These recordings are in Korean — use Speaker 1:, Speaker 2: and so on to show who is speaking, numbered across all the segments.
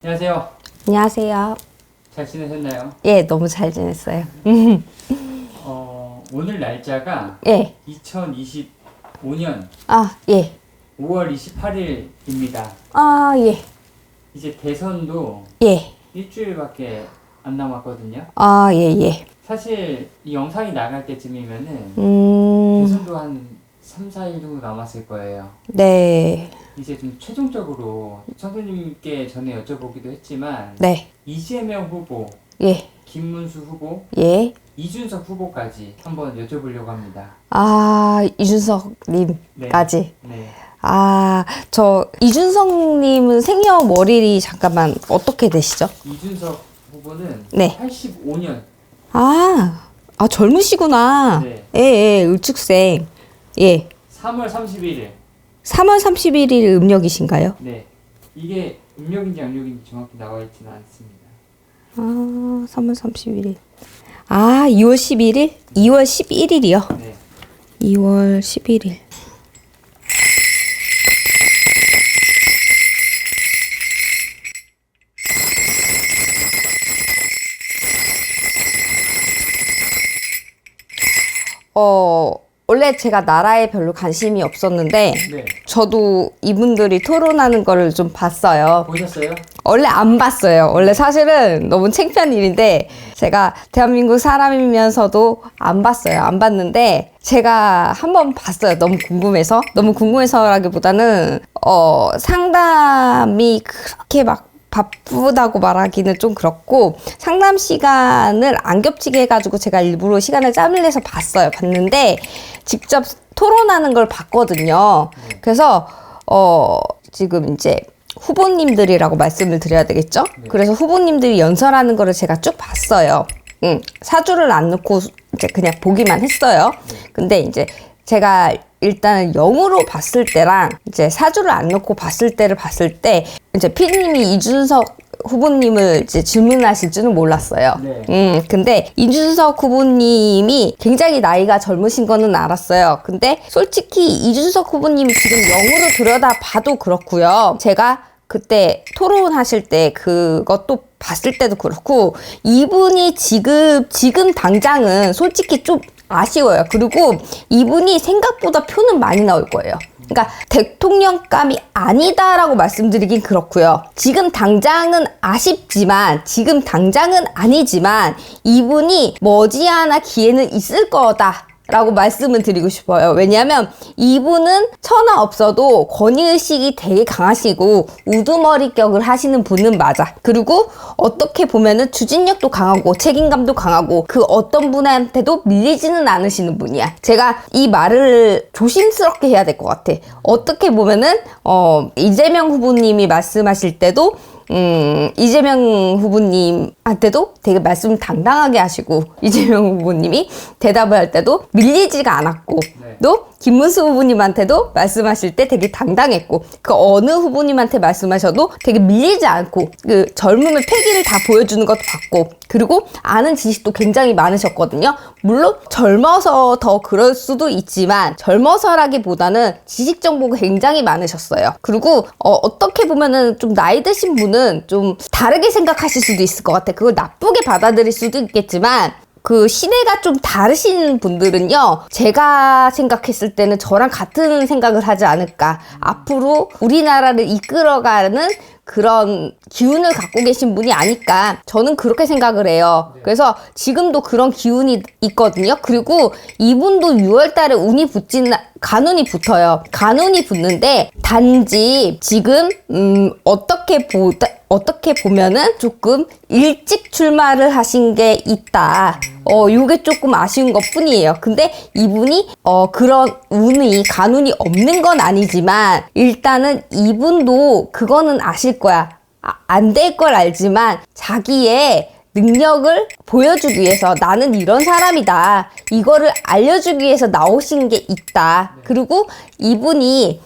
Speaker 1: 안녕하세요.
Speaker 2: 안녕하세요.
Speaker 1: 잘 지내셨나요?
Speaker 2: 예, 너무 잘 지냈어요.
Speaker 1: 오늘 날짜가
Speaker 2: 예.
Speaker 1: 2025년
Speaker 2: 예.
Speaker 1: 5월 28일입니다.
Speaker 2: 예.
Speaker 1: 이제 대선도
Speaker 2: 예.
Speaker 1: 일주일밖에 안 남았거든요.
Speaker 2: 예.
Speaker 1: 사실 이 영상이 나갈 때쯤이면은 대선도 한 3, 4일 정도 남았을 거예요.
Speaker 2: 네.
Speaker 1: 이제 좀 최종적으로 선생님께 전에 여쭤보기도 했지만
Speaker 2: 네.
Speaker 1: 이재명 후보,
Speaker 2: 예.
Speaker 1: 김문수 후보,
Speaker 2: 예.
Speaker 1: 이준석 후보까지 한번 여쭤보려고 합니다.
Speaker 2: 이준석님까지.
Speaker 1: 네.
Speaker 2: 저 이준석님은 생년월일이 잠깐만 어떻게 되시죠?
Speaker 1: 이준석 후보는
Speaker 2: 네.
Speaker 1: 85년.
Speaker 2: 젊으시구나.
Speaker 1: 네.
Speaker 2: 예, 을축생. 예.
Speaker 1: 3월 31일.
Speaker 2: 3월 31일 음력이신가요?
Speaker 1: 네. 이게 음력인지 양력인지 정확히 나와 있지는 않습니다.
Speaker 2: 3월 31일. 2월 11일? 2월 11일이요?
Speaker 1: 네.
Speaker 2: 2월 11일. 원래 제가 나라에 별로 관심이 없었는데,
Speaker 1: 네.
Speaker 2: 저도 이분들이 토론하는 거를 좀 봤어요.
Speaker 1: 보셨어요?
Speaker 2: 원래 안 봤어요. 원래 사실은 너무 창피한 일인데, 제가 대한민국 사람이면서도 안 봤어요. 안 봤는데, 제가 한번 봤어요. 너무 궁금해서. 너무 궁금해서라기보다는, 상담이 그렇게 막 바쁘다고 말하기는 좀 그렇고, 상담 시간을 안 겹치게 해가지고 제가 일부러 시간을 짬을 내서 봤는데, 직접 토론하는 걸 봤거든요. 그래서, 지금 이제 후보님들이라고 말씀을 드려야 되겠죠? 그래서 후보님들이 연설하는 거를 제가 쭉 봤어요. 사주를 안 넣고 이제 그냥 보기만 했어요. 근데 이제 제가 일단 영으로 봤을 때랑 이제 사주를 안 넣고 봤을 때를 봤을 때 이제 피디님이 이준석 후보님을 이제 질문하실 줄은 몰랐어요.
Speaker 1: 네.
Speaker 2: 근데 이준석 후보님이 굉장히 나이가 젊으신 거는 알았어요. 근데 솔직히 이준석 후보님이 지금 영으로 들여다봐도 그렇고요. 제가 그때 토론하실 때 그것도 봤을 때도 그렇고 이분이 지금 당장은 솔직히 좀 아쉬워요. 그리고 이분이 생각보다 표는 많이 나올 거예요. 그러니까 대통령감이 아니다라고 말씀드리긴 그렇고요. 지금 당장은 아쉽지만 지금 당장은 아니지만 이분이 머지않아 기회는 있을 거다. 라고 말씀을 드리고 싶어요. 왜냐하면 이분은 천하 없어도 권위의식이 되게 강하시고 우두머리격을 하시는 분은 맞아. 그리고 어떻게 보면은 추진력도 강하고 책임감도 강하고 그 어떤 분한테도 밀리지는 않으시는 분이야. 제가 이 말을 조심스럽게 해야 될 것 같아. 어떻게 보면은 이재명 후보님이 말씀하실 때도 이재명 후보님한테도 되게 말씀 당당하게 하시고 이재명 후보님이 대답을 할 때도 밀리지가 않았고
Speaker 1: 네.
Speaker 2: 또 김문수 후보님한테도 말씀하실 때 되게 당당했고 그 어느 후보님한테 말씀하셔도 되게 밀리지 않고 그 젊음의 패기를 다 보여주는 것도 봤고 그리고 아는 지식도 굉장히 많으셨거든요. 물론 젊어서 더 그럴 수도 있지만 젊어서라기보다는 지식 정보가 굉장히 많으셨어요. 그리고 어떻게 보면은 좀 나이 드신 분은 좀 다르게 생각하실 수도 있을 것 같아. 그걸 나쁘게 받아들일 수도 있겠지만 그 시대가 좀 다르신 분들은요, 제가 생각했을 때는 저랑 같은 생각을 하지 않을까. 앞으로 우리나라를 이끌어가는 그런 기운을 갖고 계신 분이 아닐까. 저는 그렇게 생각을 해요. 그래서 지금도 그런 기운이 있거든요. 그리고 이분도 6월 달에 간운이 붙어요. 간운이 붙는데 단지 지금 어떻게 보면은 조금 일찍 출마를 하신 게 있다. 요게 조금 아쉬운 것 뿐이에요. 근데 이분이 그런 간운이 없는 건 아니지만 일단은 이분도 그거는 아실 거야. 안 될 걸 알지만 자기의 능력을 보여주기 위해서 나는 이런 사람이다. 이거를 알려주기 위해서 나오신 게 있다. 그리고 이분이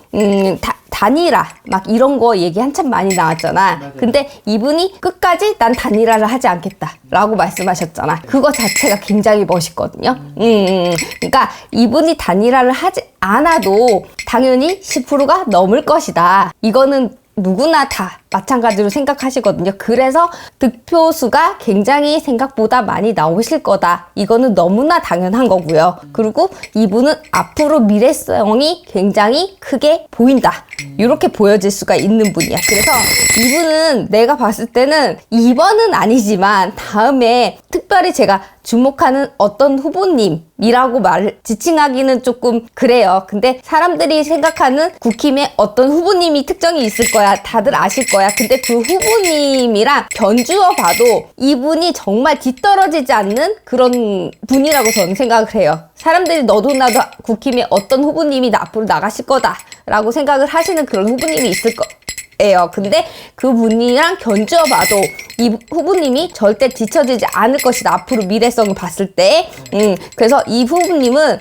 Speaker 2: 단일화 막 이런 거 얘기 한참 많이 나왔잖아.
Speaker 1: 맞아요.
Speaker 2: 근데 이분이 끝까지 난 단일화를 하지 않겠다 라고 말씀하셨잖아. 그거 자체가 굉장히 멋있거든요. 그러니까 이분이 단일화를 하지 않아도 당연히 10%가 넘을 것이다. 이거는 누구나 다 마찬가지로 생각하시거든요. 그래서 득표수가 굉장히 생각보다 많이 나오실 거다. 이거는 너무나 당연한 거고요. 그리고 이분은 앞으로 미래성이 굉장히 크게 보인다. 이렇게 보여질 수가 있는 분이야. 그래서 이분은 내가 봤을 때는 2번은 아니지만 다음에 특별히 제가 주목하는 어떤 후보님이라고 지칭하기는 조금 그래요. 근데 사람들이 생각하는 국힘에 어떤 후보님이 특정이 있을 거야. 다들 아실 거야. 근데 그 후보님이랑 견주어 봐도 이분이 정말 뒤떨어지지 않는 그런 분이라고 저는 생각을 해요. 사람들이 너도 나도 국힘에 어떤 후보님이 앞으로 나가실 거다라고 생각을 하시는 그런 후보님이 있을 거예요. 근데 그 분이랑 견주어 봐도 이 후보님이 절대 뒤처지지 않을 것이다. 앞으로 미래성을 봤을 때. 그래서 이 후보님은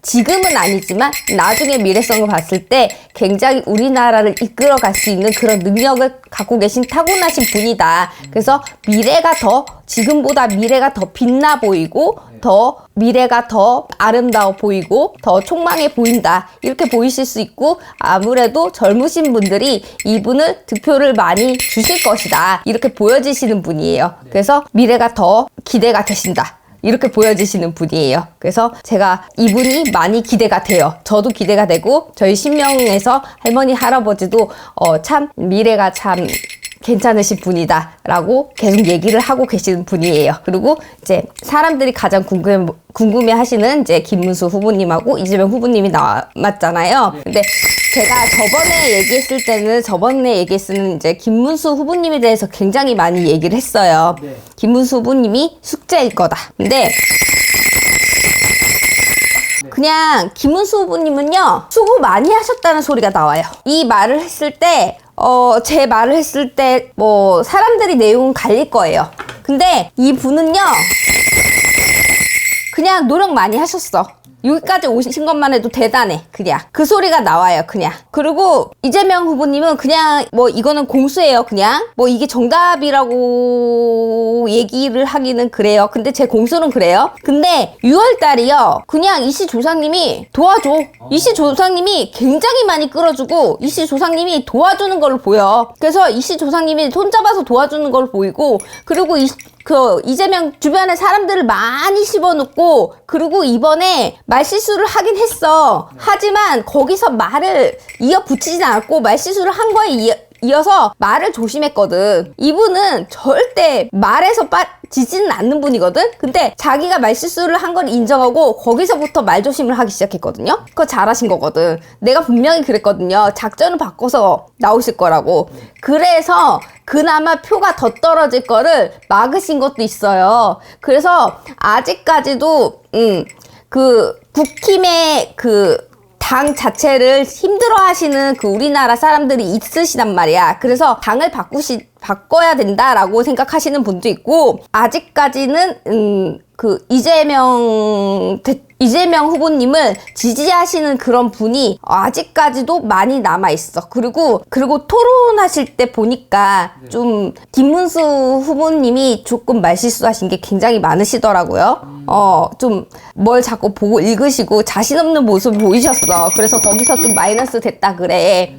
Speaker 2: 지금은 아니지만 나중에 미래성을 봤을 때 굉장히 우리나라를 이끌어 갈 수 있는 그런 능력을 갖고 계신 타고나신 분이다. 그래서 미래가 더 지금보다 미래가 더 빛나 보이고 더 미래가 더 아름다워 보이고 더 촉망해 보인다. 이렇게 보이실 수 있고 아무래도 젊으신 분들이 이분을 득표를 많이 주실 것이다. 이렇게 보여지시는 분이에요. 그래서 미래가 더 기대가 되신다. 이렇게 보여지시는 분이에요. 그래서 제가 이분이 많이 기대가 돼요. 저도 기대가 되고 저희 신명에서 할머니 할아버지도 참 미래가 참 괜찮으신 분이다 라고 계속 얘기를 하고 계시는 분이에요. 그리고 이제 사람들이 가장 궁금해 하시는 이제 김문수 후보님하고 이재명 후보님이 남았잖아요. 근데 제가 저번에 얘기했을 이제 김문수 후보님에 대해서 굉장히 많이 얘기를 했어요.
Speaker 1: 네.
Speaker 2: 김문수 후보님이 숙제일 거다. 근데 그냥 김문수 후보님은요 수고 많이 하셨다는 소리가 나와요. 이 말을 했을 때 제 말을 했을 때 뭐 사람들이 내용은 갈릴 거예요. 근데 이 분은요 그냥 노력 많이 하셨어. 여기까지 오신 것만 해도 대단해. 그냥 그 소리가 나와요. 그냥. 그리고 이재명 후보님은 그냥 뭐 이거는 공수예요. 그냥 뭐 이게 정답이라고 얘기를 하기는 그래요. 근데 제 공수는 그래요. 근데 6월달이요 그냥 이씨 조상님이 도와줘. 이씨 조상님이 굉장히 많이 끌어주고 이씨 조상님이 도와주는 걸로 보여. 그래서 이씨 조상님이 손잡아서 도와주는 걸로 보이고, 그리고 이재명 주변에 사람들을 많이 씹어놓고, 그리고 이번에 말실수를 하긴 했어. 하지만 거기서 말을 이어붙이진 않았고 말실수를 한 거에 이어서 말을 조심했거든. 이분은 절대 말에서 지지는 않는 분이거든. 근데 자기가 말실수를 한 걸 인정하고 거기서부터 말조심을 하기 시작했거든요. 그거 잘하신 거거든. 내가 분명히 그랬거든요. 작전을 바꿔서 나오실 거라고. 그래서 그나마 표가 더 떨어질 거를 막으신 것도 있어요. 그래서 아직까지도 그 국힘의 당 자체를 힘들어 하시는 우리나라 사람들이 있으시단 말이야. 그래서 당을 바꿔야 된다라고 생각하시는 분도 있고, 아직까지는 이재명 후보님을 지지하시는 그런 분이 아직까지도 많이 남아있어. 그리고 토론하실 때 보니까 좀 김문수 후보님이 조금 말실수하신 게 굉장히 많으시더라고요. 좀 뭘 자꾸 보고 읽으시고 자신 없는 모습을 보이셨어. 그래서 거기서 좀 마이너스 됐다 그래.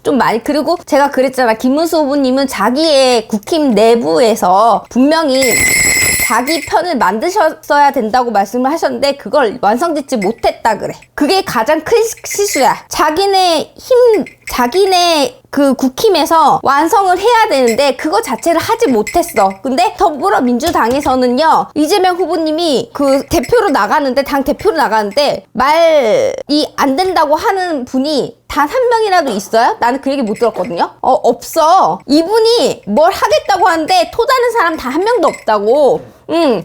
Speaker 2: 좀 많이. 그리고 제가 그랬잖아. 김문수 후보님은 자기의 국힘 내부에서 분명히 자기 편을 만드셨어야 된다고 말씀을 하셨는데 그걸 완성짓지 못했다 그래. 그게 가장 큰 실수야. 자기네 그 국힘에서 완성을 해야 되는데 그거 자체를 하지 못했어. 근데 더불어민주당에서는요 이재명 후보님이 당 대표로 나가는데 말이 안 된다고 하는 분이 단 한 명이라도 있어요? 나는 그 얘기 못 들었거든요. 없어. 이분이 뭘 하겠다고 하는데 토다는 사람 단 한 명도 없다고.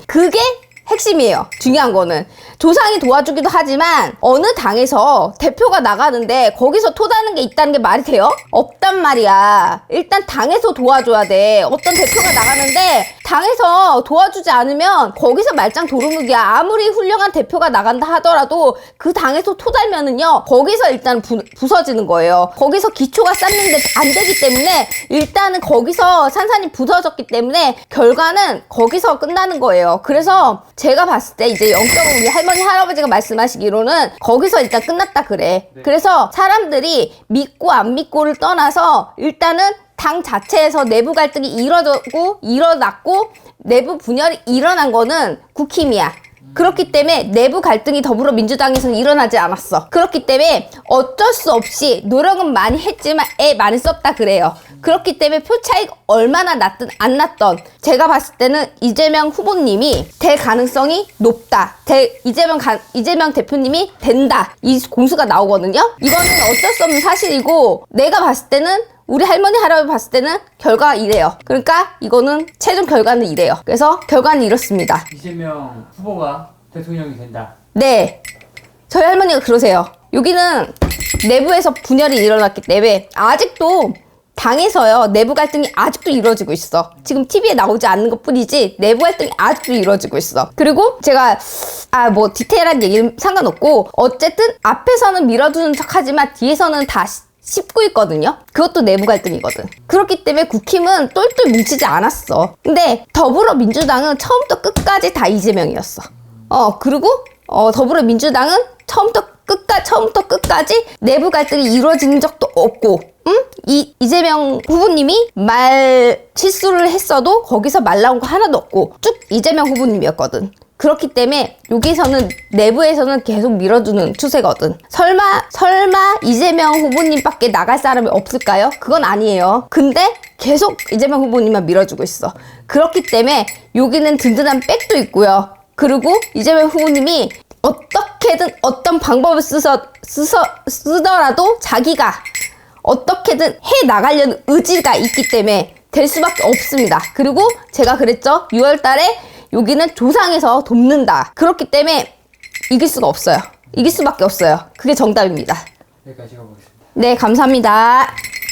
Speaker 2: 그게 핵심이에요. 중요한 거는 조상이 도와주기도 하지만 어느 당에서 대표가 나가는데 거기서 토다는 게 있다는 게 말이 돼요? 없단 말이야. 일단 당에서 도와줘야 돼. 어떤 대표가 나가는데 당에서 도와주지 않으면 거기서 말짱 도루묵이야. 아무리 훌륭한 대표가 나간다 하더라도 그 당에서 토달면은요 거기서 일단 부서지는 거예요. 거기서 기초가 쌓는데 안 되기 때문에 일단은 거기서 산산이 부서졌기 때문에 결과는 거기서 끝나는 거예요. 그래서 제가 봤을 때 이제 영적으로 우리 할머니 할아버지가 말씀하시기로는 거기서 일단 끝났다 그래. 그래서 사람들이 믿고 안 믿고를 떠나서 일단은 당 자체에서 내부 갈등이 일어났고 내부 분열이 일어난 거는 국힘이야. 그렇기 때문에 내부 갈등이 더불어민주당에서는 일어나지 않았어. 그렇기 때문에 어쩔 수 없이 노력은 많이 했지만 애 많이 썼다 그래요. 그렇기 때문에 표 차이가 얼마나 났든 안 났던 제가 봤을 때는 이재명 후보님이 될 가능성이 높다. 이재명 대표님이 된다. 이 공수가 나오거든요. 이거는 어쩔 수 없는 사실이고 내가 봤을 때는 우리 할머니 할아버지 봤을 때는 결과가 이래요. 그러니까 이거는 최종 결과는 이래요. 그래서 결과는 이렇습니다.
Speaker 1: 이재명 후보가 대통령이 된다.
Speaker 2: 네, 저희 할머니가 그러세요. 여기는 내부에서 분열이 일어났기 때문에 아직도 당에서요 내부 갈등이 아직도 이루어지고 있어. 지금 TV에 나오지 않는 것 뿐이지 내부 갈등이 아직도 이루어지고 있어. 그리고 제가 뭐 디테일한 얘기는 상관없고 어쨌든 앞에서는 밀어두는 척하지만 뒤에서는 다 씹고 있거든요. 그것도 내부 갈등이거든. 그렇기 때문에 국힘은 똘똘 뭉치지 않았어. 근데 더불어민주당은 처음부터 끝까지 다 이재명이었어. 그리고 더불어민주당은 처음부터 끝까지 내부 갈등이 이루어진 적도 없고, 이재명 후보님이 말 실수를 했어도 거기서 말 나온 거 하나도 없고 쭉 이재명 후보님이었거든. 그렇기 때문에 여기서는 내부에서는 계속 밀어주는 추세거든. 설마 이재명 후보님밖에 나갈 사람이 없을까요? 그건 아니에요. 근데 계속 이재명 후보님만 밀어주고 있어. 그렇기 때문에 여기는 든든한 백도 있고요. 그리고 이재명 후보님이 어떻게든 어떤 방법을 쓰더라도 자기가 어떻게든 해 나가려는 의지가 있기 때문에 될 수밖에 없습니다. 그리고 제가 그랬죠. 6월 달에 여기는 조상에서 돕는다. 그렇기 때문에 이길 수가 없어요. 이길 수밖에 없어요. 그게 정답입니다.
Speaker 1: 여기까지 가보겠습니다.
Speaker 2: 네, 감사합니다.